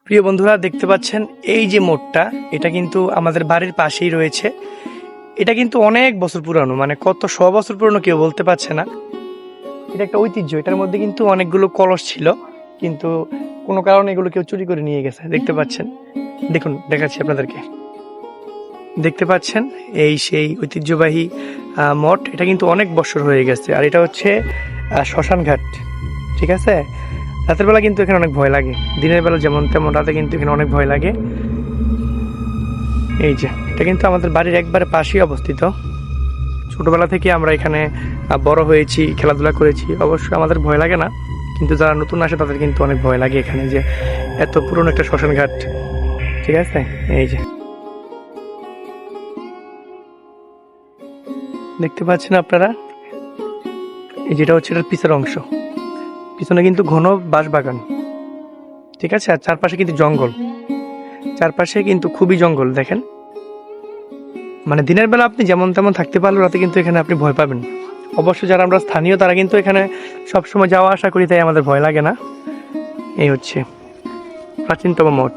প্রিয় বন্ধুরা, দেখতে পাচ্ছেন এই যে মোড়টা, এটা কিন্তু আমাদের বাড়ির পাশেই রয়েছে। এটা কিন্তু অনেক বছর পুরানো, মানে কত 100 বছর পুরানো কেউ বলতে পারছে না। এটা একটা ঐতিহ্য। এটার মধ্যে কিন্তু অনেকগুলো কলস ছিল, কিন্তু কোনো কারণে এগুলো কেউ চুরি করে নিয়ে গেছে। দেখতে পাচ্ছেন, দেখুন দেখাচ্ছি আপনাদেরকে। দেখতে পাচ্ছেন এই সেই ঐতিহ্যবাহী মঠ। এটা কিন্তু অনেক বছর হয়ে গেছে। আর এটা হচ্ছে শ্মশান ঘাট, ঠিক আছে। রাতের বেলা কিন্তু এখানে অনেক ভয় লাগে, দিনের বেলা যেমন তেমন, রাতে কিন্তু এখানে অনেক ভয় লাগে। এই যে এটা কিন্তু আমাদের বাড়ির একবারে পাশেই অবস্থিত। ছোটবেলা থেকে আমরা এখানে বড় হয়েছি, খেলাধুলা করেছি। অবশ্যই আমাদের ভয় লাগে না, কিন্তু যারা নতুন আসে তাদের কিন্তু অনেক ভয় লাগে এখানে, যে এত পুরনো একটা শ্মশান ঘাট, ঠিক আছে। এই যে দেখতে পাচ্ছেন আপনারা, এই যেটা হচ্ছে এটার পিছের অংশ। পিছনে কিন্তু ঘন বাঁশ বাগান, ঠিক আছে। আর চারপাশে কিন্তু জঙ্গল, চারপাশে কিন্তু খুবই জঙ্গল। দেখেন, মানে দিনের বেলা আপনি যেমন তেমন থাকতে পারলেও রাতে কিন্তু এখানে আপনি ভয় পাবেন। অবশ্য যারা আমরা স্থানীয় তারা কিন্তু এখানে সবসময় যাওয়া আসা করি, তাই আমাদের ভয় লাগে না। এই হচ্ছে প্রাচীনতম মঠ।